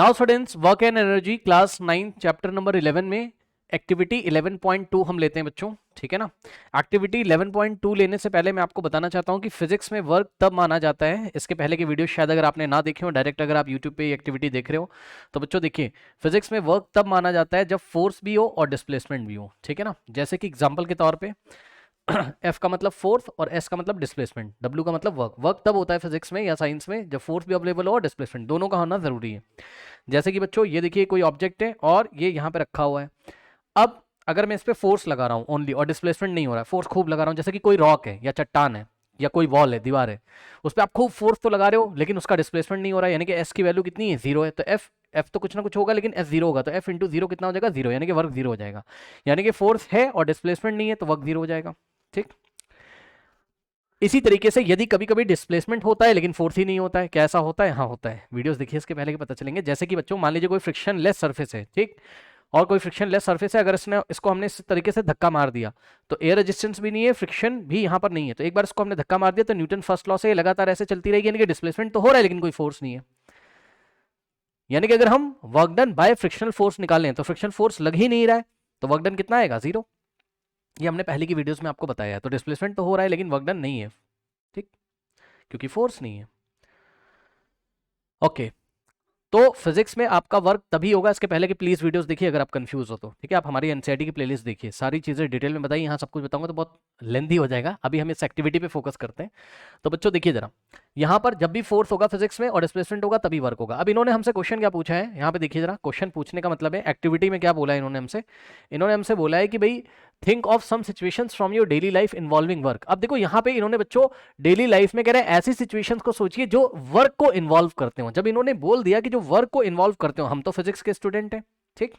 Now students, work and energy class 9 chapter number 11 में activity 11.2 हम लेते हैं बच्चों, ठीक है ना। एक्टिविटी 11.2 लेने से पहले मैं आपको बताना चाहता हूं कि फिजिक्स में वर्क तब माना जाता है, इसके पहले की वीडियो शायद अगर आपने ना देखे हो, डायरेक्ट अगर आप यूट्यूब पे एक्टिविटी देख रहे हो तो बच्चों देखिए, फिजिक्स में वर्क तब माना जाता है जब फोर्स भी हो और डिस्प्लेसमेंट भी हो, ठीक है ना। जैसे कि एग्जाम्पल के तौर पर F का मतलब फोर्स और S का मतलब डिस्प्लेसमेंट, W का मतलब वर्क। वर्क तब होता है फिजिक्स में या साइंस में जब फोर्स भी अवेलेबल हो और डिस्प्लेसमेंट दोनों का होना जरूरी है। जैसे कि बच्चों ये देखिए, कोई ऑब्जेक्ट है और ये यहाँ पे रखा हुआ है। अब अगर मैं इस पे फोर्स लगा रहा हूँ ओनली और डिस्प्लेसमेंट नहीं हो रहा है, फोर्स खूब लगा रहा हूँ, जैसे कि कोई रॉक है या चट्टान है या कोई वॉल है, दीवार है, उस पर आप खूब फोर्स तो लगा रहे हो लेकिन उसका डिस्प्लेसमेंट नहीं हो रहा है, यानी कि एस की वैल्यू कितनी है, जीरो है। तो एफ तो कुछ ना कुछ होगा लेकिन एस जीरो होगा, तो एफ इंटू जीरो कितना हो जाएगा, जीरो, यानी कि वर्क जीरो हो जाएगा। यानी कि फोर्स है और डिस्प्लेसमेंट नहीं है तो वर्क जीरो हो जाएगा, ठीक। इसी तरीके से यदि कभी कभी डिस्प्लेसमेंट होता है लेकिन फोर्स ही नहीं होता है, कैसा होता है, हाँ होता है, वीडियोस देखिए इसके पहले के पता चलेंगे। जैसे कि बच्चों मान लीजिए कोई फ्रिक्शन लेस सरफेस है, ठीक, और कोई फ्रिक्शन लेस सरफेस है, अगर इसको हमने इस तरीके से धक्का मार दिया तो एयर रेजिस्टेंस भी नहीं है, फ्रिक्शन भी यहाँ पर नहीं है, तो एक बार इसको हमने धक्का मार दिया तो न्यूटन फर्स्ट लॉ से लगातार ऐसे चलती रहेगी, यानी कि डिस्प्लेसमेंट तो हो रहा है लेकिन कोई फोर्स नहीं है। यानी कि अगर हम work done by frictional force निकालें तो फ्रिक्शन फोर्स लग ही नहीं रहा है, तो वर्क डन कितना आएगा, जीरो। ये हमने पहले की वीडियोस में आपको बताया है। तो डिस्प्लेसमेंट तो हो रहा है लेकिन वर्क डन नहीं है, ठीक, क्योंकि फोर्स नहीं है। ओके, तो फिजिक्स में आपका वर्क तभी होगा, इसके पहले की प्लीज वीडियोस देखिए अगर आप कंफ्यूज हो तो, ठीक है। आप हमारी एनसीईआरटी की प्लेलिस्ट देखिए, सारी चीजें डिटेल में बताइए, यहाँ सब कुछ बताऊंगा तो बहुत लेंथी हो जाएगा, अभी हम इस एक्टिविटी पे फोकस करते हैं। तो बच्चों देखिए जरा, यहाँ पर जब भी फोर्स होगा फिजिक्स में और डिस्प्लेसमेंट होगा तभी वर्क होगा। अब इन्होंने हमसे क्वेश्चन क्या पूछा है, यहाँ पे देखिए जरा, क्वेश्चन पूछने का मतलब है एक्टिविटी में क्या बोला है इन्होंने हमसे बोला है कि भाई think of some situations from your daily life involving work. अब देखो यहाँ पे इन्होंने बच्चों डेली लाइफ में कह रहे हैं ऐसी सिचुएशंस को सोचिए जो वर्क को इन्वॉल्व करते हो। जब इन्होंने बोल दिया कि जो वर्क को इन्वॉल्व करते हो, हम तो फिजिक्स के स्टूडेंट हैं, ठीक,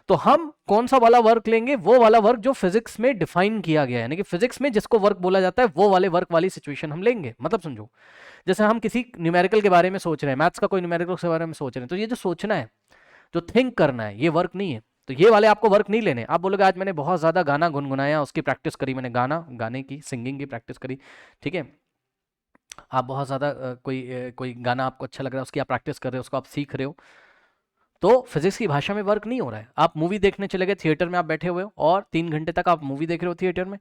तो हम कौन सा वाला वर्क लेंगे, वो वाला वर्क जो फिजिक्स में डिफाइन किया गया है, यानी कि फिजिक्स में जिसको वर्क बोला जाता है वो वाले वर्क वाली सिचुएशन हम लेंगे। मतलब समझो, जैसे हम किसी न्यूमेरिकल के बारे में सोच रहे हैं, मैथ्स का कोई न्यूमेरिकल के बारे में सोच रहे हैं, तो ये जो सोचना है, जो थिंक करना है, ये वर्क नहीं है। तो ये वाले आपको वर्क नहीं लेने। आप बोलोगे आज मैंने बहुत ज्यादा गाना गुनगुनाया, उसकी प्रैक्टिस करी मैंने, गाने की, सिंगिंग की प्रैक्टिस करी, ठीक है। आप बहुत ज्यादा कोई गाना आपको अच्छा लग रहा है, उसकी आप प्रैक्टिस कर रहे हो, उसको आप सीख रहे हो, तो फिजिक्स की भाषा में वर्क नहीं हो रहा है। आप मूवी देखने चले गए, थिएटर में आप बैठे हुए हो और 3 घंटे तक आप मूवी देख रहे हो थिएटर में,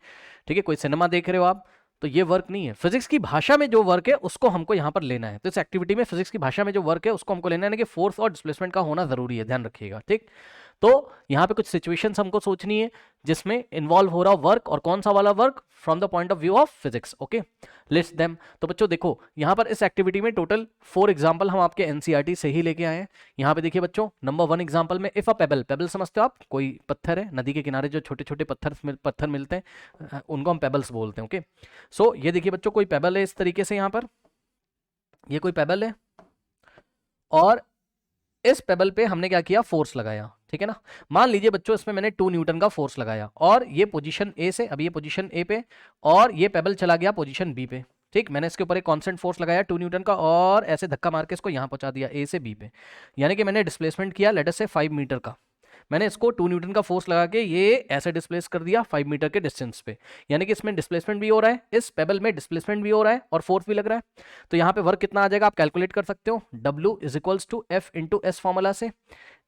ठीक है, कोई सिनेमा देख रहे हो आप, तो ये वर्क नहीं है। फिजिक्स की भाषा में जो वर्क है उसको हमको यहाँ पर लेना है। तो इस एक्टिविटी में फिजिक्स की भाषा में जो वर्क है उसको हमको लेना है, यानी कि फोर्स और डिस्प्लेसमेंट का होना जरूरी है, ध्यान रखिएगा, ठीक। तो यहाँ पे कुछ सिचुएशंस हमको सोचनी है जिसमें इन्वॉल्व हो रहा वर्क, और कौन सा वाला work, from the point of view of physics. Okay, list them. तो बच्चों देखो, यहाँ पर इस एक्टिविटी में टोटल 4 एग्जाम्पल हम आपके एनसीईआरटी से ही लेके आए हैं। यहाँ पे देखिए बच्चों, नंबर 1 एग्जाम्पल में, इफ अ पेबल, पेबल समझते हो आप, कोई पत्थर है, नदी के किनारे जो छोटे छोटे पत्थर मिलते हैं उनको हम पेबल्स बोलते हैं। ओके, सो ये देखिए बच्चों, कोई पेबल है इस तरीके से, यहाँ पर ये कोई पेबल है और इस पेबल पे हमने क्या किया, फोर्स लगाया, ठीक है ना। मान लीजिए बच्चों इसमें मैंने 2 न्यूटन का फोर्स लगाया और ये पोजीशन ए से, अब ये पोजीशन ए पे, और ये पेबल चला गया पोजीशन बी पे, ठीक। मैंने इसके ऊपर एक कांस्टेंट फोर्स लगाया 2 न्यूटन का और ऐसे धक्का मार के इसको यहां पहुंचा दिया ए से बी पे, यानी कि मैंने डिस्प्लेसमेंट किया लेट अस से 5 मीटर का। मैंने इसको 2 न्यूटन का फोर्स लगा के ये ऐसे डिस्प्लेस कर दिया 5 मीटर के डिस्टेंस पे, यानी कि इसमें डिस्प्लेसमेंट भी हो रहा है, इस पेबल में डिस्प्लेसमेंट भी हो रहा है और फोर्स भी लग रहा है। तो यहाँ पे वर्क कितना आ जाएगा आप कैलकुलेट कर सकते हो, W is equals to F into S formula से।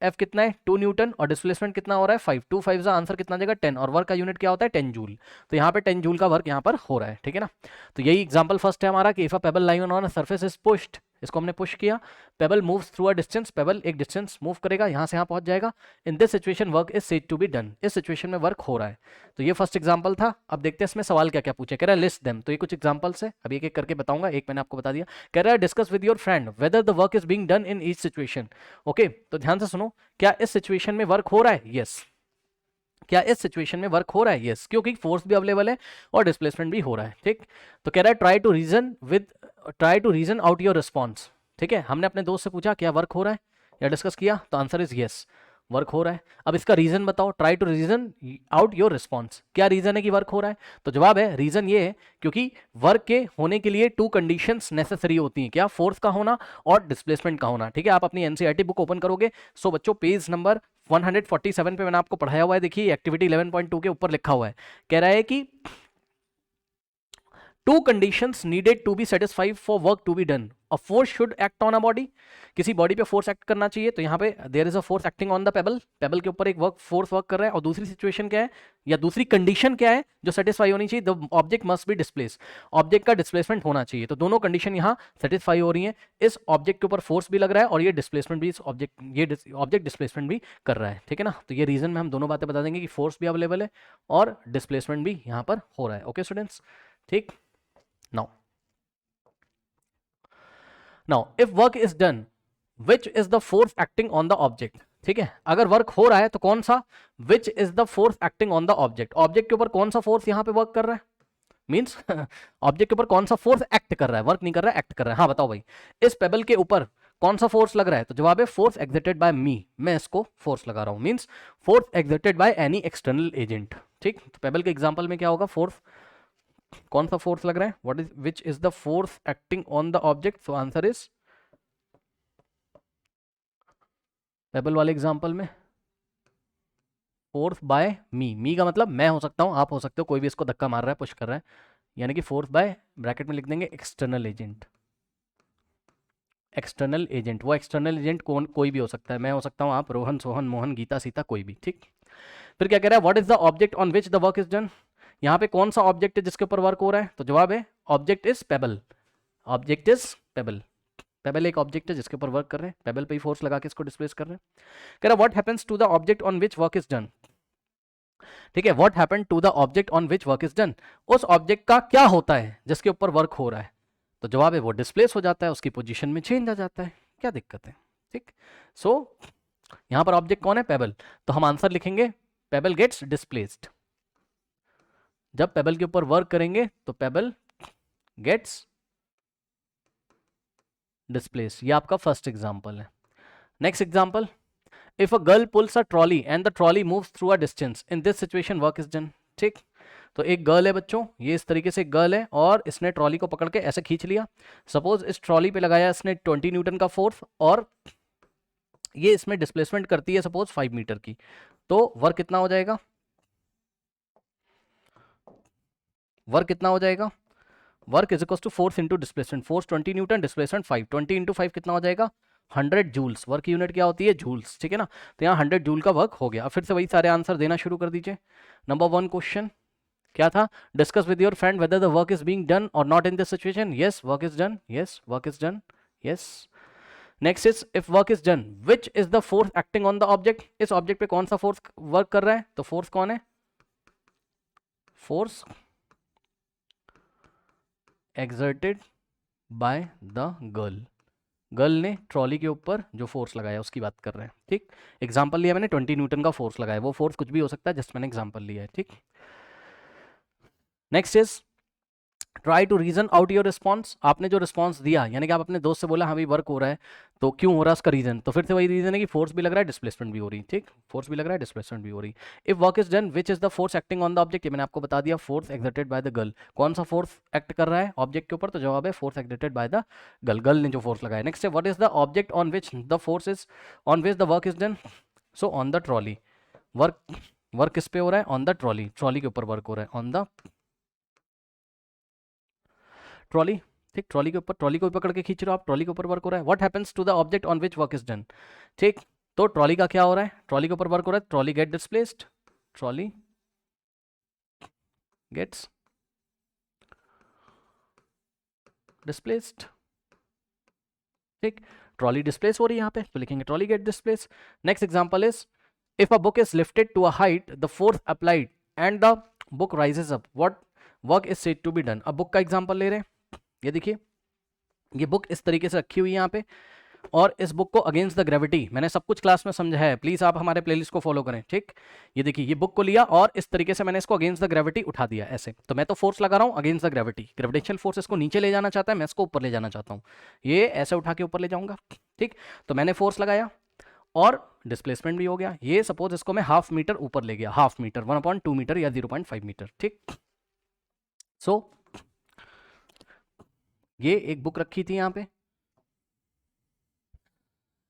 एफ कितना है 2 न्यूटन और डिस्प्लेसमेंट कितना हो रहा है 5, 2 5 का आंसर कितना आ जाएगा 10, और वर्क का यूनिट क्या होता है 10 जूल। तो यहाँ पे 10 जूल का वर्क यहाँ पर हो रहा है, ठीक है ना। तो यही एग्जांपल फर्स्ट है हमारा कि if a pebble lying on a surface is pushed, इसको हमने पुश किया, pebble moves through a distance, pebble एक डिस्टेंस मूव करेगा, यहाँ से यहाँ पहुंच जाएगा, in this situation work is said to be done, इस सिचुएशन में वर्क हो रहा है। तो ये फर्स्ट एग्जांपल था। अब देखते हैं इसमें सवाल क्या क्या पूछे, कह रहा है लिस्ट देम। तो ये कुछ एग्जांपल्स है, अब एक एक करके बताऊंगा, एक मैंने आपको बता दिया। कह रहा है discuss with your friend whether the work is being done in each situation. Okay, तो ध्यान से सुनो, क्या इस सिचुएशन में वर्क हो रहा है, यस। क्या इस सिचुएशन में वर्क हो रहा है, यस, क्योंकि फोर्स भी अवेलेबल है और डिस्प्लेसमेंट भी हो रहा है, ठीक। तो कह रहा है try to reason out your response, ठीक है। हमने अपने दोस्त से पूछा क्या वर्क हो रहा है या डिस्कस किया, तो आंसर इज यस, वर्क हो रहा है। अब इसका रीजन बताओ, try to reason out your response, क्या रीजन है कि वर्क हो रहा है। तो जवाब है, रीजन ये है क्योंकि वर्क के होने के लिए 2 कंडीशंस नेसेसरी होती हैं, क्या, फोर्स का होना और डिस्प्लेसमेंट का होना, ठीक है। आप अपनी एनसीईआरटी बुक ओपन करोगे, सो बच्चों पेज नंबर 147 पे मैंने आपको पढ़ाया हुआ है, देखिए एक्टिविटी 11.2 के ऊपर लिखा हुआ है, कह रहा है कि two conditions needed to be satisfied for work to be done. A force should act on a body, किसी बॉडी पे फोर्स एक्ट करना चाहिए, तो यहाँ पे there is a force acting on the pebble, pebble के ऊपर एक फोर्स वर्क कर रहा है। और दूसरी सिचुएशन क्या है या दूसरी कंडीशन क्या है जो सेटिस्फाई होनी चाहिए, the object must be displace, object का डिस्प्लेसमेंट होना चाहिए। तो दोनों कंडीशन यहाँ सेटिस्फाई हो रही है, इस ऑब्जेक्ट के ऊपर फोर्स भी लग रहा है और ये डिस्प्लेसमेंट भी, इस ऑब्जेक्ट डिस्प्लेसमेंट भी कर रहा है, ठीक है ना। तो ये रीजन में हम दोनों बातें बता देंगे कि फोर्स भी अवेलेबल है और डिस्प्लेसमेंट भी यहाँ पर हो रहा है। ओके स्टूडेंट्स, ठीक। Now if work is done which is the force acting on the object, ठीक है। अगर वर्क हो रहा है तो कौन सा, विच is the force acting on the object, object के ऊपर कौन सा फोर्स यहाँ पे वर्क कर रहा है, मींस ऑब्जेक्ट के ऊपर कौन सा फोर्स एक्ट कर रहा है, वर्क नहीं कर रहा है, एक्ट कर रहा है। हाँ बताओ भाई, इस पेबल के ऊपर कौन सा फोर्स लग रहा है, तो जवाब है फोर्स एक्सर्टेड बाय मी, मैं इसको फोर्स लगा रहा हूं, means force exerted by any external agent, ठीक। तो पेबल के एग्जांपल में क्या होगा, फोर्स, कौन सा फोर्स लग रहा है, what is which is the force acting on the object, so answer is payable वाले एग्जांपल में फोर्स बाय मी का मतलब मैं हो सकता हूं, आप हो सकते हो, कोई भी इसको धक्का मार रहा है, पुश कर रहा है, यानी कि फोर्स बाय ब्रैकेट में लिख देंगे एक्सटर्नल एजेंट, एक्सटर्नल एजेंट, वो एक्सटर्नल एजेंट कौन, कोई भी हो सकता है, मैं हो सकता हूं, आप, रोहन, सोहन, मोहन, गीता, सीता, कोई भी, ठीक। फिर क्या कह रहा है, what is the object on which the work is done, यहाँ पे कौन सा ऑब्जेक्ट है जिसके ऊपर वर्क हो रहा है, तो जवाब है object is payable, object is payable, payable एक ऑब्जेक्ट है जिसके ऊपर वर्क कर रहे हैं, पेबल पे ही फोर्स लगा के इसको डिस्प्लेस कर रहे हैं। कह रहा what happens to the object on which work is done, ठीक है, what happened to the object on which work is done, उस ऑब्जेक्ट का क्या होता है जिसके ऊपर वर्क हो रहा है, तो जवाब है वो डिस्प्लेस हो जाता है, उसकी पोजीशन में चेंज आ जाता है, क्या दिक्कत है, ठीक। सो यहां पर ऑब्जेक्ट कौन है, पेबल, तो हम आंसर लिखेंगे पेबल गेट्स डिस्प्लेस्ड, जब पेबल के ऊपर वर्क करेंगे तो पेबल गेट्स डिस्प्लेस, ये आपका फर्स्ट एग्जांपल है। Next example, if a girl pools a trolley and the trolley moves through a distance, in this situation work is done, ठीक। तो एक गर्ल है बच्चों, ये इस तरीके से एक गर्ल है और इसने ट्रॉली को पकड़ के ऐसे खींच लिया, सपोज इस ट्रॉली पे लगाया इसने 20 न्यूटन का फोर्स और ये इसमें डिस्प्लेसमेंट करती है सपोज 5 मीटर की, तो वर्क कितना हो जाएगा, वर्क कितना हो जाएगा, work is equal to force into displacement, force 20 newton, displacement 5, 20 into 5 कितना हो जाएगा 100 जूल्स, वर्क की यूनिट क्या होती है जूल्स, ठीक है ना। तो यहाँ 100 जूल का वर्क हो गया। अब फिर से वही सारे आंसर देना शुरू कर दीजिए। नंबर 1 क्वेश्चन क्या था, discuss with your friend whether the work is being done or not in this situation, yes work is done, yes work is done, yes. Next is if work is done which is the force acting on the object, इस object पे कौन सा force work कर रहा है, तो force कौन है, force exerted by the girl, girl ने ट्रॉली के ऊपर जो फोर्स लगाया उसकी बात कर रहे हैं, ठीक। एग्जांपल लिया मैंने 20 न्यूटन का फोर्स लगाया, वो फोर्स कुछ भी हो सकता है, जस्ट मैंने एग्जांपल लिया है, ठीक। Next is try to reason out your response, आपने जो रिस्पॉन्स दिया यानी कि आप अपने दोस्त से बोला हाँ भाई वर्क हो रहा है, तो क्यों हो रहा है उसका रीजन, तो फिर से वही रीजन है कि फोर्स भी लग रहा है डिस्प्लेसमेंट भी हो रही है, ठीक, फोर्स भी लग रहा है डिस्प्लेसमेंट भी हो रही है। If work is done which is the force acting on the object, ये मैंने आपको बता दिया, force exerted by the girl, कौन सा फोर्स एक्ट कर रहा है ऑब्जेक्ट के ऊपर, तो जवाब है force exerted by the girl, girl ने जो फोर्स लगाया। नेक्स्ट है what is the object on which the force is on which the work is done, so on the trolley, work work किस पे हो रहा है, ऑन द ट्रॉली, ट्रॉली के ऊपर वर्क हो रहा है, ऑन द ट्रॉली, ठीक, ट्रॉली के ऊपर, ट्रॉली को पकड़ के खींच रहे हो आप, ट्रॉली के ऊपर वर्क हो रहा है। What happens to the object on which work is done, ठीक, तो ट्रॉली का क्या हो रहा है, ट्रॉली के ऊपर वर्क हो रहा है, trolley get displaced, trolley gets displaced, ठीक, ट्रॉली डिस्प्लेस हो रही है यहाँ पे, तो लिखेंगे trolley get displace. Next example is if a book is lifted to a height the force applied and the book rises up, what work is said to be done. अब book का example ले रहे हैं, ये देखिए ये book इस तरीके से रखी हुई है यहाँ पे और इस बुक को अगेंस्ट द ग्रेविटी, मैंने सब कुछ क्लास में समझा है, प्लीज आप हमारे प्लेलिस्ट को फॉलो करें, ठीक। ये देखिए ये बुक को लिया और इस तरीके से मैंने इसको अगेंस्ट द ग्रेविटी उठा दिया ऐसे, तो मैं तो फोर्स लगा रहा हूँ अगेंस्ट द ग्रेविटी, ग्रेविटेशियल फोर्स इसको नीचे ले जाना चाहता है, मैं इसको ऊपर ले जाना चाहता हूँ, ये ऐसे उठा के ऊपर ले जाऊंगा, ठीक। तो मैंने फोर्स लगाया और डिस्प्लेसमेंट भी हो गया, ये सपोज इसको मैं 1/2 मीटर ऊपर ले गया, 1/2 मीटर 1/2 मीटर या 0.5 मीटर, ठीक। सो ये एक बुक रखी थी यहाँ पे,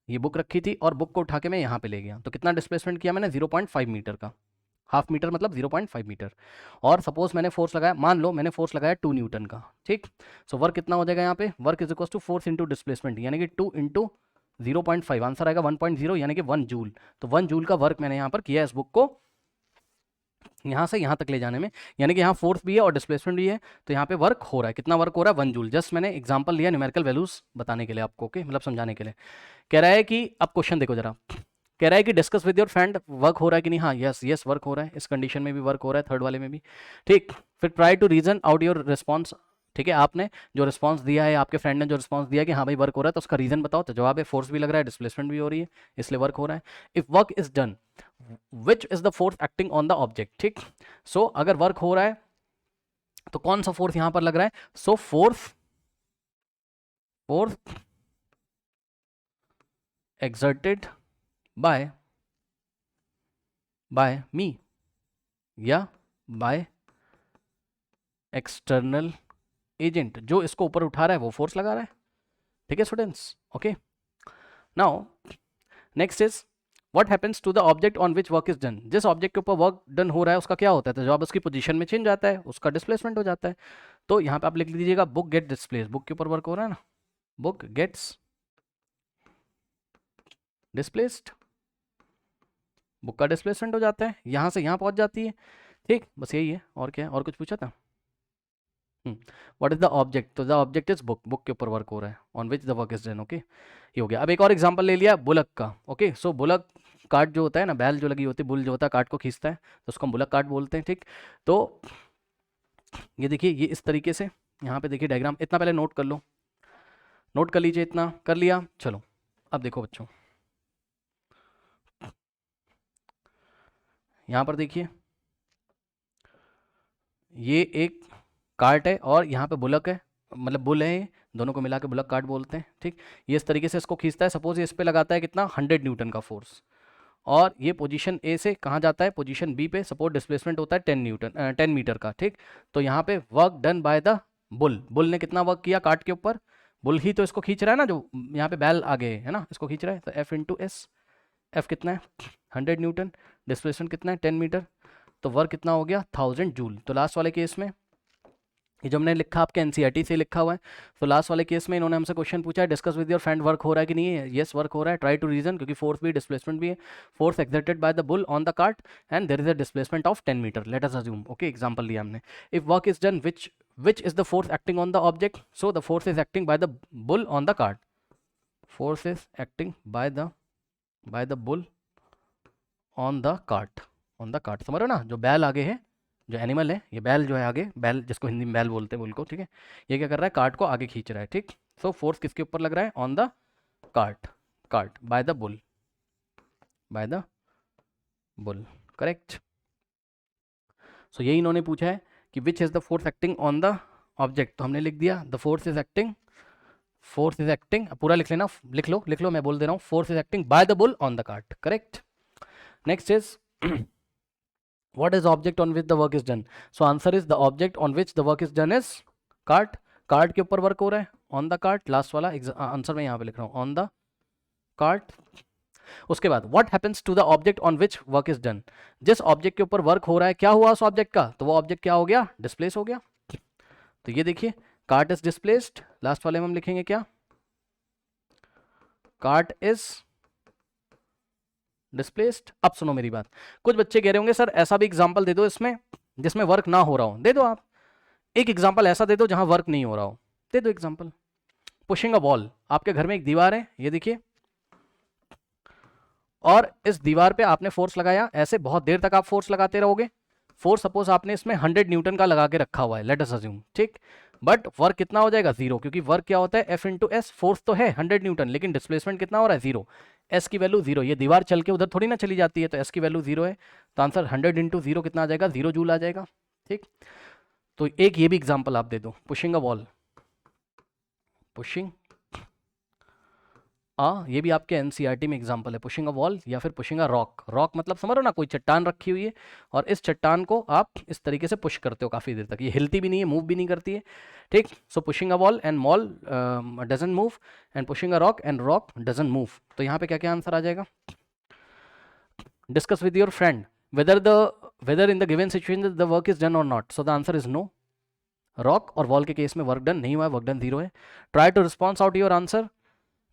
ये बुक रखी थी और बुक को उठा के मैं यहाँ पे ले गया, तो कितना डिस्प्लेसमेंट किया मैंने 0.5 मीटर का, हाफ मीटर मतलब 0.5 मीटर। और सपोज मैंने फोर्स लगाया, मान लो मैंने फोर्स लगाया 2 न्यूटन का, ठीक। सो वर्क कितना हो जाएगा यहाँ पे, work is equal to force into displacement, यानी कि 2 इंटू 0.5, आंसर आएगा 1.0 यानी कि 1 जूल। तो 1 जूल का वर्क मैंने यहाँ पर किया है इस बुक को यहाँ से यहाँ तक ले जाने में, यानी कि यहाँ फोर्स भी है और डिस्प्लेसमेंट भी है, तो यहाँ पे वर्क हो रहा है, कितना वर्क हो रहा है, 1 जूल। जस्ट मैंने एग्जांपल लिया न्यूमेरिकल वैल्यूज बताने के लिए आपको, ओके, मतलब समझाने के लिए। कह रहा है कि अब क्वेश्चन देखो जरा, कह रहा है कि discuss with your friend, work हो रहा है कि नहीं, हाँ यस यस वर्क हो रहा है, इस कंडीशन में भी वर्क हो रहा है, थर्ड वाले में भी, ठीक। फिर try to reason out your response, ठीक है, आपने जो रिस्पॉन्स दिया है, आपके फ्रेंड ने जो रिस्पॉन्स दिया कि हाँ भाई वर्क हो रहा है, तो उसका रीजन बताओ। तो जवाब है फोर्स भी लग रहा है, डिस्प्लेसमेंट भी हो रही है, इसलिए वर्क हो रहा है। If work is done which is the force acting on the object, ठीक। सो अगर वर्क हो रहा है तो कौन सा फोर्स यहां पर लग रहा है, so force exerted by me या by एक्सटर्नल एजेंट, जो इसको ऊपर उठा रहा है वो फोर्स लगा रहा है, ठीक है students, okay. Now next is what happens to the object on which work is done, जिस ऑब्जेक्ट के ऊपर वर्क डन हो रहा है उसका क्या होता है, तो जब उसकी पोजीशन में चेंज आता है उसका डिस्प्लेसमेंट हो जाता है। तो यहाँ पे आप लिख लीजिएगा बुक गेट डिस्प्लेस, बुक के ऊपर वर्क हो रहा है ना, बुक गेट्स डिस्प्लेस्ड, बुक का डिस्प्लेसमेंट हो जाता है, यहाँ से यहाँ पहुँच जाती है, ठीक, बस यही है, और क्या है, और कुछ पूछा था। व्हाट इज द ऑब्जेक्ट, तो the object is book, book के ऊपर वर्क हो रहा है, on which the work is done, okay, ये हो गया। अब एक और एग्जांपल ले लिया बुलक का, ओके। सो बुलक कार्ट जो होता है ना, बैल जो लगी होती है, बुल जो होता है कार्ट को खींचता है, तो उसको हम बुलक कार्ट बोलते हैं, ठीक। तो ये देखिए, ये इस तरीके से यहाँ पे देखिए डायग्राम, इतना पहले नोट कर लो, नोट कर लीजिए, इतना कर लिया, चलो अब देखो बच्चों, यहाँ पर देखिए ये एक कार्ट है और यहाँ पे बुलक है, मतलब बुल है, ये दोनों को मिला के बुलक कार्ट बोलते हैं, ठीक। ये इस तरीके से इसको खींचता है, सपोज ये इस पे लगाता है कितना 100 न्यूटन का फोर्स, और ये पोजीशन ए से कहाँ जाता है, पोजीशन बी पे, सपोज डिस्प्लेसमेंट होता है 10 मीटर का, ठीक। तो यहाँ पे work done by the bull, bull ने कितना वर्क किया कार्ट के ऊपर, बुल ही तो इसको खींच रहा है ना, जो यहाँ पे बैल आगे है ना, इसको खींच रहा है, तो एफ इंटू एस, एफ कितना है 100 न्यूटन, डिस्प्लेसमेंट कितना है 10 मीटर, तो वर्क कितना हो गया 1000 जूल। तो लास्ट वाले केस में ये जो हमने लिखा आपके एनसीईआरटी से लिखा हुआ है, तो लास्ट वाले केस में इन्होंने हमसे क्वेश्चन पूछा है discuss with your friend, work हो रहा है कि नहीं है, यस वर्क हो रहा है, ट्राई टू रीजन, क्योंकि फोर्स भी डिस्प्लेसमेंट भी है, force exerted by the bull on the cart and there is a displacement of 10 metre, let us assume, okay, example लिया हमने। If work is done which is the force acting on the object, so the force is acting by the bull on the cart, force is acting by the bull on the cart, समझ रहे हो ना, जो बैल आगे है, जो animal है, ये बैल जो है आगे, बैल जिसको हिंदी में बैल बोलते हैं बुल को, ठीक है, ये क्या कर रहा है कार्ट को आगे खींच रहा है, ठीक। सो फोर्स किसके ऊपर लग रहा है, on the cart by the bull, correct. So यही इन्होंने पूछा है कि which is the force acting on the object, तो हमने लिख दिया द फोर्स इज एक्टिंग, पूरा लिख लेना, लिख लो, मैं बोल दे रहा हूँ, force is acting by the bull on the cart, correct. Next is what is the object on which the work is done, so answer is the object on which the work is done is cart, cart के ऊपर work हो रहा है, on the cart, last वाला answer मैं यहाँ पे लिख रहा हूँ, ऑन द कार्ट। उसके बाद what happens to the object on which work is done, जिस ऑब्जेक्ट के ऊपर वर्क हो रहा है क्या हुआ उस ऑब्जेक्ट का, तो वो ऑब्जेक्ट क्या हो गया, डिस्प्लेस हो गया। तो ये देखिए कार्ट इज डिस्प्लेस्ड, लास्ट वाले में हम लिखेंगे क्या, कार्ट इज डिस्प्लेस्ड। अब सुनो मेरी बात, कुछ बच्चे कह रहे होंगे सर ऐसा भी एग्जांपल दे दो इसमें जिसमें वर्क ना हो रहा हो, दे दो आप एक एग्जांपल ऐसा दे दो जहां वर्क नहीं हो रहा हो, दे दो एग्जांपल। पुशिंग अ वॉल, आपके घर में एक दीवार है, ये देखिए, और इस दीवार पे आपने फोर्स लगाया, ऐसे बहुत देर तक आप फोर्स लगाते रहोगे, फोर्स सपोज आपने इसमें 100 न्यूटन का लगा के रखा हुआ है, लेट अस अज्यूम, ठीक। बट वर्क कितना हो जाएगा, जीरो, क्योंकि वर्क क्या होता है एफ इंटू एस, फोर्स तो है 100 न्यूटन लेकिन डिस्प्लेसमेंट कितना हो रहा है, जीरो, एस की वैल्यू जीरो, ये दीवार चल के उधर थोड़ी ना चली जाती है, तो एस की वैल्यू जीरो है, तो आंसर 100 इंटू जीरो कितना आ जाएगा, 0 जूल आ जाएगा, ठीक। तो एक ये भी एग्जाम्पल आप दे दो, पुशिंग अ वॉल, पुशिंग ये भी आपके एनसीईआरटी में एग्जांपल है, पुशिंग अ वॉल या फिर पुशिंग अ रॉक, रॉक मतलब समझ रहे हो ना, कोई चट्टान रखी हुई है और इस चट्टान को आप इस तरीके से पुश करते हो काफ़ी देर तक, ये हिलती भी नहीं है, मूव भी नहीं करती है, ठीक। So pushing a wall and wall doesn't move and pushing a rock and rock doesn't move, तो यहाँ पे क्या क्या आंसर आ जाएगा, discuss with your friend whether the whether in the given situation the work is done or not, so the answer is no. Rock और wall के case में वर्क डन नहीं हुआ है, वर्क डन 0 है। Try to response out your answer,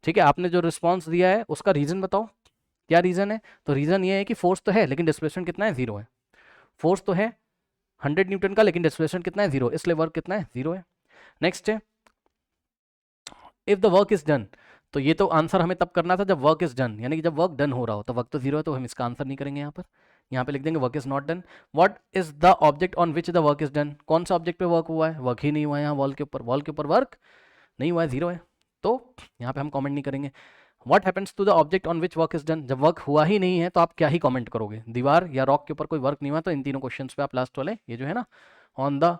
ठीक है, आपने जो रिस्पॉन्स दिया है उसका रीजन बताओ, क्या रीजन है? तो रीजन ये है कि फोर्स तो है लेकिन डिस्प्लेसमेंट कितना है? 0 है। फोर्स तो है 100 न्यूटन का लेकिन डिस्प्लेसमेंट कितना है? 0, इसलिए वर्क कितना है? 0 है। नेक्स्ट है if the work is done, तो ये तो आंसर हमें तब करना था जब वर्क इज डन, यानी कि जब वर्क डन हो रहा हो, तो वर्क तो 0 है तो हम इसका आंसर नहीं करेंगे यहाँ पर। यहाँ पे लिख देंगे work is not done. What is the object on which the work is done, कौन सा ऑब्जेक्ट पे वर्क हुआ है? वर्क ही नहीं हुआ है यहाँ वॉल के ऊपर, वॉल के ऊपर वर्क नहीं हुआ है, 0 है, तो यहाँ पे हम कमेंट नहीं करेंगे। What happens to the object on which work is done, जब वर्क हुआ ही नहीं है तो आप क्या ही कमेंट करोगे? दीवार या रॉक के ऊपर कोई वर्क नहीं हुआ, तो इन तीनों क्वेश्चन पे आप लास्ट वाले ये जो है ना ऑन द,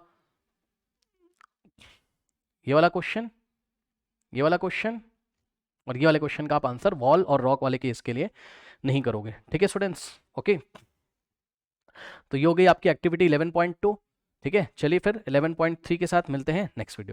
ये वाला क्वेश्चन, ये वाला क्वेश्चन और ये वाले क्वेश्चन का आप आंसर वॉल और रॉक वाले केस के लिए नहीं करोगे। ठीक है स्टूडेंट्स, ओके। तो ये हो गई आपकी एक्टिविटी 11.2। ठीक है, चलिए फिर 11.3 के साथ मिलते हैं नेक्स्ट वीडियो में।